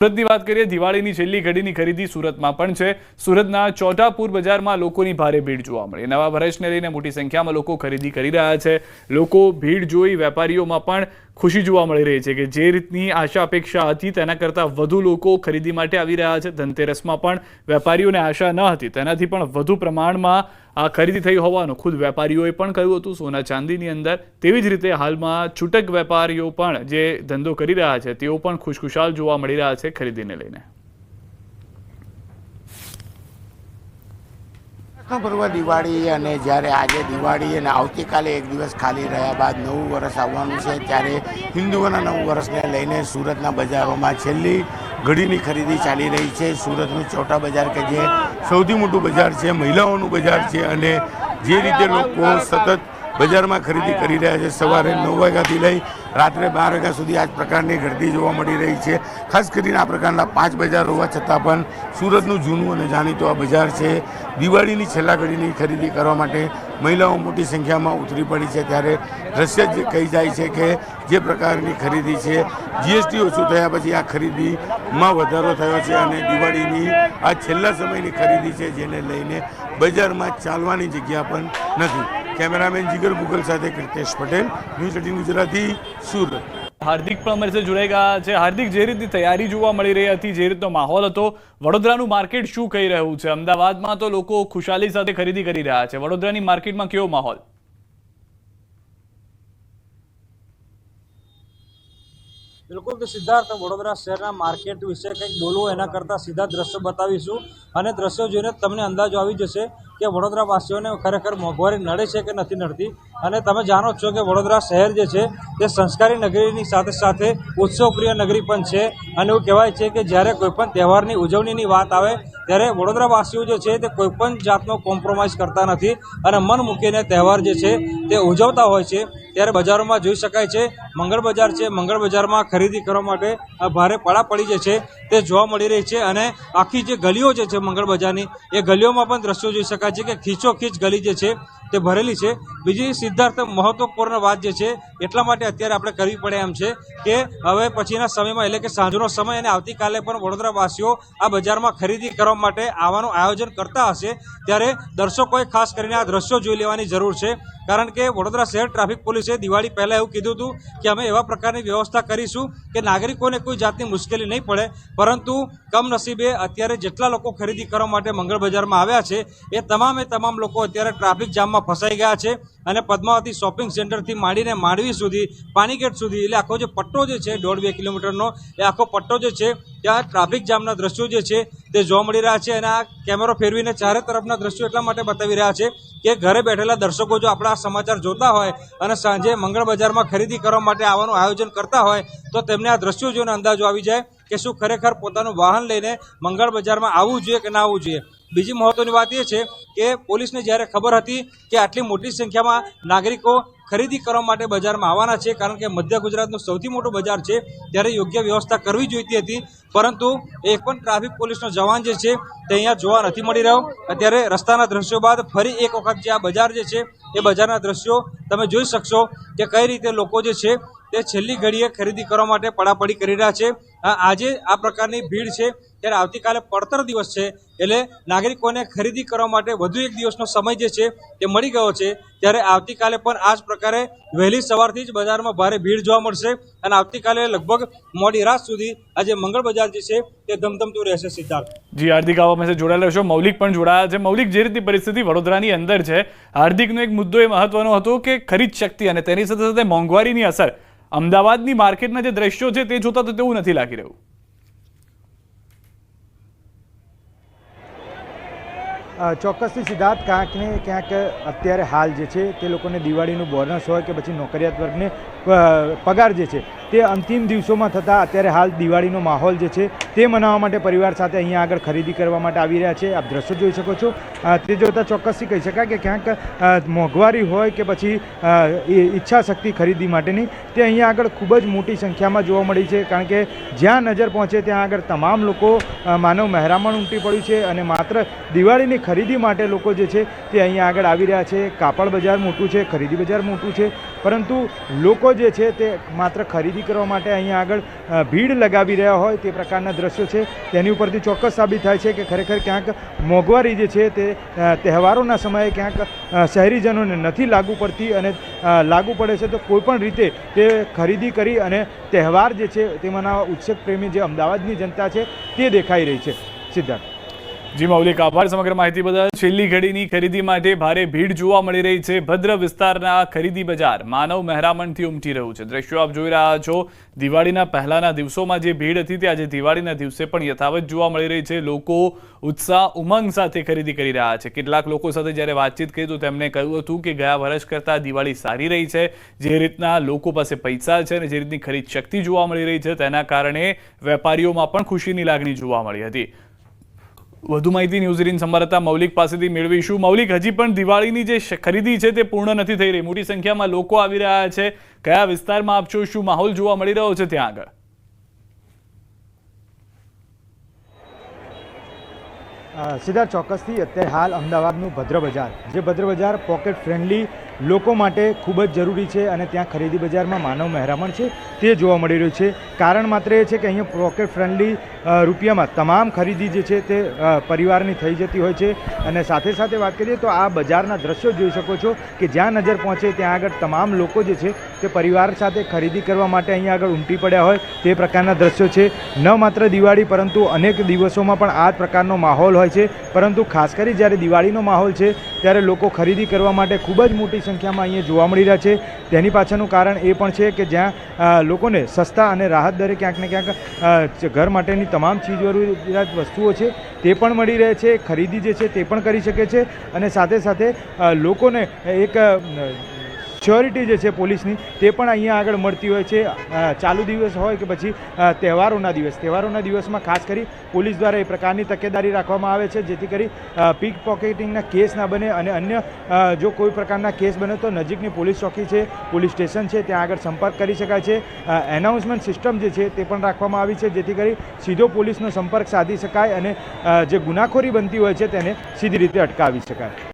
સુરતની વાત કરીએ, દિવાળીની છેલ્લી ઘડીની ખરીદી સુરતમાં પણ છે। સુરતના ચોટાપુર બજારમાં લોકોની ભારે ભીડ જોવા મળી। નવા વર્ષને લઈને મોટી સંખ્યામાં લોકો ખરીદી કરી રહ્યા છે। લોકો ભીડ જોઈ વેપારીઓમાં પણ ખુશી જોવા મળી રહી છે કે જે રીતની આશા અપેક્ષા હતી તેના કરતાં વધુ લોકો ખરીદી માટે આવી રહ્યા છે। ધનતેરસમાં પણ વેપારીઓને આશા ન હતી તેનાથી પણ વધુ પ્રમાણમાં આ ખરીદી થઈ હોવાનું ખુદ વેપારીઓએ પણ કહ્યું હતું સોના ચાંદીની અંદર। તેવી જ રીતે હાલમાં છૂટક વેપારીઓ પણ જે ધંધો કરી રહ્યા છે તેઓ પણ ખુશખુશાલ જોવા મળી રહ્યા છે ખરીદીને લઈને। પર્વ દિવાળી અને જ્યારે આજે દિવાળી અને આવતીકાલે એક દિવસ ખાલી રહ્યા બાદ નવું વર્ષ આવવાનું છે ત્યારે હિન્દુઓના નવું વર્ષને લઈને સુરતના બજારોમાં છેલ્લી ઘડીની ખરીદી ચાલી રહી છે। સુરતનું ચોટા બજાર કે જે સૌથી મોટું બજાર છે, મહિલાઓનું બજાર છે અને જે રીતે લોકો સતત બજારમાં ખરીદી કરી રહ્યા છે, સવારે 9 વાગ્યાથી લઈ રાત્રે 12 વાગ્યા સુધી આ જ પ્રકારની ગીરદી જોવા મળી રહી છે। ખાસ કરીને આ પ્રકારના 5 બજાર હોવા છતાં પણ સુરતનું જૂનું અને જાણીતું આ બજાર છે। દિવાળીની છેલ્લા ઘડીની ખરીદી કરવા માટે મહિલાઓ મોટી સંખ્યામાં ઉતરી પડી છે ત્યારે દ્રશ્ય જ કહી જાય છે કે જે પ્રકારની ખરીદી છે, જીએસટી ઓછું થયા પછી આ ખરીદીમાં વધારો થયો છે અને દિવાળીની આ છેલ્લા સમયની ખરીદી છે જેને લઈને બજારમાં ચાલવાની જગ્યા પણ નથી। कैमरामैन जिगर गूगल साथ कृतेश पटेल, न्यूज़ 18 गुजराती, सूरत। हार्दिक પણ અમારી સાથે જોડાઈ ગયા છે। હાર્દિક, જે રીતની તૈયારી જોવા મળી રહી હતી, જે રીતનો માહોલ હતો, વડોદરાનું માર્કેટ શું કહી રહ્યું છે? અમદાવાદમાં તો લોકો ખુશાલી સાથે ખરીદી કરી રહ્યા છે, વડોદરાની માર્કેટમાં કેવો માહોલ? बिल्कुल तो सिद्धार्थ वडोदरा शहर मार्केट विषय कंईक बोलવું એના કરતાં સીધા દ્રશ્યો બતાવીશું અને દ્રશ્યો જોઈને તમને અંદાજો આવી જશે કે વડોદરાવાસીઓને ખરેખર મોંઘવારી નડે છે કે નથી નડતી। અને તમે જાણો છો કે વડોદરા શહેર જે છે તે સંસ્કારી નગરીની સાથે સાથે ઉત્સવપ્રિય નગરી પણ છે અને એવું કહેવાય છે કે જ્યારે કોઈપણ તહેવારની ઉજવણીની વાત આવે ત્યારે વડોદરાવાસીઓ જે છે તે કોઈપણ જાતનો કોમ્પ્રોમાઇઝ કરતા નથી અને મન મૂકીને તહેવાર જે છે તે ઉજવતા હોય છે। ત્યારે બજારોમાં જોઈ શકાય છે મંગળ બજાર છે, મંગળ બજારમાં ખરીદી કરવા માટે ભારે પડાપડી જે છે તે જોવા મળી રહી છે અને આખી જે ગલીઓ જે છે મંગળ બજારની એ ગલીઓમાં પણ દ્રશ્યો જોઈ શકાય છે કે ખીચોખીચ ગલી જે છે તે ભરેલી છે। બીજી સિદ્ધાર્થ મહત્વપૂર્ણ વાત જે છે એટલા માટે અત્યારે આપણે કરવી પડે એમ છે કે હવે પછીના સમયમાં એટલે કે સાંજનો સમય અને આવતીકાલે પણ વડોદરાવાસીઓ આ બજારમાં ખરીદી કરવા માટે આવવાનું આયોજન કરતા હશે ત્યારે દર્શકોએ ખાસ કરીને આ દ્રશ્યો જોઈ લેવાની જરૂર છે। કારણ કે વડોદરા શહેર ટ્રાફિક પોલીસે દિવાળી પહેલાં એવું કીધું હતું કે અમે એવા પ્રકારની વ્યવસ્થા કરીશું કે નાગરિકોને કોઈ જાતની મુશ્કેલી નહીં પડે, પરંતુ કમનસીબે અત્યારે જેટલા લોકો ખરીદી કરવા માટે મંગળ બજારમાં આવ્યા છે એ તમામ લોકો અત્યારે ટ્રાફિક જામમાં ફસાઈ ગયા છે અને પદ્માવતી શોપિંગ સેન્ટરથી માંડીને માંડવી સુધી, પાણીગેટ સુધી એટલે આખો જે પટ્ટો જે છે 1.5-2 કિલોમીટરનો એ આખો પટ્ટો જે છે ત્યાં ટ્રાફિક જામના દ્રશ્યો જે છે તે જોવા મળી રહ્યા છે। અને આ કેમેરો ફેરવીને ચારે તરફના દ્રશ્યો એટલા માટે બતાવી રહ્યા છે કે ઘરે બેઠેલા દર્શકો જો આપણા સમાચાર જોતા હોય અને સાંજે મંગળ બજારમાં ખરીદી કરવા માટે આવવાનું આયોજન કરતા હોય તો તેમને આ દ્રશ્યો જોઈને અંદાજો આવી જાય કે શું ખરેખર પોતાનું વાહન લઈને મંગળ બજારમાં આવવું જોઈએ કે ના આવવું જોઈએ। બીજી મહત્વની વાત એ છે કે પોલીસને જ્યારે ખબર હતી કે આટલી મોટી સંખ્યામાં નાગરિકો ખરીદી કરવા માટે બજારમાં આવવાના છે, કારણ કે મધ્ય ગુજરાતનું સૌથી મોટું બજાર છે, ત્યારે યોગ્ય વ્યવસ્થા કરવી જોઈતી હતી, પરંતુ એક પણ ટ્રાફિક પોલીસનો જવાન જે છે તે અહીંયા જોવા નથી મળી રહ્યો। અત્યારે રસ્તાના દ્રશ્યો બાદ ફરી એક વખત જે આ બજાર જે છે એ બજારના દ્રશ્યો તમે જોઈ શકશો કે કઈ રીતે લોકો જે છે તે છેલ્લી ઘડીએ ખરીદી કરવા માટે પડાપડી કરી રહ્યા છે। આજે આ પ્રકારની ભીડ છે ત્યારે આવતીકાલે પડતર દિવસ છે એટલે નાગરિકોને ખરીદી કરવા માટે વધુ એક દિવસનો સમય જે છે તે મળી ગયો છે। ત્યારે આવતીકાલે પણ આ જ પ્રકારે વહેલી સવારથી જ બજારમાં ભારે ભીડ જોવા મળશે અને આવતીકાલે લગભગ મોડી રાત સુધી આજે મંગળ બજાર જે છે તે ધમધમતું રહેશે। સિદ્ધાર્થ જી, હાર્દિક આવા મેસેજ જોડાયેલો છો, મૌલિક પણ જોડાયા છે। મૌલિક, જે રીતની પરિસ્થિતિ વડોદરાની અંદર છે, હાર્દિકનો એક મુદ્દો એ મહત્વનો હતો કે ખરીદ શક્તિ અને તેની સાથે સાથે મોંઘવારીની અસર અમદાવાદની માર્કેટના જે દ્રશ્યો છે તે જોતા તો તેવું નથી લાગી રહ્યું। ચોક્કસથી સિદ્ધાર્થ, ક્યાંક ને ક્યાંક અત્યારે હાલ જે છે તે લોકોને દિવાળીનું બોનસ હોય કે પછી નોકરિયાત વર્ગને પગાર જે છે તે અંતિમ દિવસોમાં થતાં અત્યારે હાલ દિવાળીનો માહોલ જે છે તે મનાવવા માટે પરિવાર સાથે અહીંયા આગળ ખરીદી કરવા માટે આવી રહ્યા છે। આપ દ્રશ્યો જોઈ શકો છો, તે જોતાં ચોક્કસથી કહી શકાય કે ક્યાંક મોંઘવારી હોય કે પછી ઈચ્છા શક્તિ ખરીદી માટેની તે અહીંયા આગળ ખૂબ જ મોટી સંખ્યામાં જોવા મળી છે। કારણ કે જ્યાં નજર પહોંચે ત્યાં આગળ તમામ લોકો માનવ મહેરામણ ઉમટી પડ્યું છે અને માત્ર દિવાળીની ખરીદી માટે લોકો જે છે તે અહીંયા આગળ આવી રહ્યા છે। કાપડ બજાર મોટું છે, ખરીદી બજાર મોટું છે, પરંતુ લોકો જે છે તે માત્ર ખરીદી કરવા માટે અહીંયા આગળ ભીડ લગાવી રહ્યા હોય તે પ્રકારના દ્રશ્યો છે તેની ઉપરથી ચોક્કસ સાબિત થાય છે કે ખરેખર ક્યાંક મોંઘવારી જે છે તે તહેવારોના સમયે ક્યાંક શહેરીજનોને નથી લાગુ પડતી અને લાગુ પડે છે તો કોઈપણ રીતે તે ખરીદી કરી અને તહેવાર જે છે તે મનાવવા ઉત્સુક પ્રેમી જે અમદાવાદની જનતા છે તે દેખાઈ રહી છે. સિદ્ધાર્થ. જી મૌલિક, આભાર સમગ્ર માહિતી બદલ. છેલ્લી ઘડીની ખરીદી માટે ભારે ભીડ જોવા મળી રહી છે. ભદ્ર વિસ્તારના ખરીદી બજાર માનવ મહેરામણથી ઉમટી રહ્યું છે. દ્રશ્યો આપ જોઈ રહ્યા છો. દિવાળીના પહેલાના દિવસોમાં જે ભીડ હતી તે આજે દિવાળીના દિવસે પણ યથાવત જોવા મળી રહી છે. લોકો ઉત્સાહ ઉમંગ સાથે ખરીદી કરી રહ્યા છે. કેટલાક લોકો સાથે જ્યારે વાતચીત કરી તો તેમણે કહ્યું હતું કે ગયા વર્ષ કરતાં દિવાળી સારી રહી છે. જે રીતના લોકો પાસે પૈસા છે અને જે રીતની ખરીદ શક્તિ જોવા મળી રહી છે તેના કારણે વેપારીઓમાં પણ ખુશીની લાગણી જોવા મળી હતી. વધુ માહિતી ન્યૂઝ 18 સંવાદદાતા મૌલિક પાસેથી મેળવીશું. મૌલિક, હજી પણ દિવાળીની જે ખરીદી છે તે પૂર્ણ નથી થઈ રહી. મોટી સંખ્યામાં લોકો આવી રહ્યા છે. કયા વિસ્તારમાં આપ છો? શું માહોલ જોવા મળી રહ્યો છે ત્યાં આગળ? સીધા ચોક્કસથી અત્યારે હાલ અમદાવાદનું ભદ્ર બજાર, જે ભદ્ર બજાર પોકેટ ફ્રેન્ડલી લોકો માટે ખૂબ જ જરૂરી છે અને ત્યાં ખરીદી બજારમાં માનવ મહેરામણ છે તે જોવા મળી રહ્યું છે. કારણ માત્ર એ છે કે અહીંયા પોકેટ ફ્રેન્ડલી રૂપિયામાં તમામ ખરીદી જે છે તે પરિવારની થઈ જતી હોય છે. અને સાથે સાથે વાત કરીએ તો આ બજારના દ્રશ્યો જોઈ શકો છો કે જ્યાં નજર પહોંચે ત્યાં આગળ તમામ લોકો જે છે તે પરિવાર સાથે ખરીદી કરવા માટે અહીંયા આગળ ઉમટી પડ્યા હોય તે પ્રકારના દ્રશ્યો છે. ન માત્ર દિવાળી પરંતુ અનેક દિવસોમાં પણ આ જ પ્રકારનો માહોલ હોય છે. પરંતુ ખાસ કરી જ્યારે દિવાળીનો માહોલ છે ત્યારે લોકો ખરીદી કરવા માટે ખૂબ જ મોટી સંખ્યામાં અહીંયા જોવા મળી રહ્યા છે. તેની પાછળનું કારણ એ પણ છે કે જ્યાં લોકોને સસ્તા અને રાહત દરે ક્યાંક ને ક્યાંક ઘર માટેની તમામ ચીજ જરૂરિયાત વસ્તુઓ છે તે પણ મળી રહે છે. ખરીદી જે છે તે પણ કરી શકે છે અને સાથે સાથે લોકોને એક સિક્યોરિટી જે છે પોલીસની તે પણ અહીંયા આગળ મળતી હોય છે. ચાલુ દિવસ હોય કે પછી તહેવારોના દિવસમાં ખાસ કરી પોલીસ દ્વારા એ પ્રકારની તકેદારી રાખવામાં આવે છે જેથી કરી પીક પોકેટિંગના કેસ ના બને અને અન્ય જો કોઈ પ્રકારના કેસ બને તો નજીકની પોલીસ ચોકી છે, પોલીસ સ્ટેશન છે ત્યાં આગળ સંપર્ક કરી શકાય છે. એનાઉન્સમેન્ટ સિસ્ટમ જે છે તે પણ રાખવામાં આવી છે જેથી કરી સીધો પોલીસનો સંપર્ક સાધી શકાય અને જે ગુનાખોરી બનતી હોય છે તેને સીધી રીતે અટકાવી શકાય.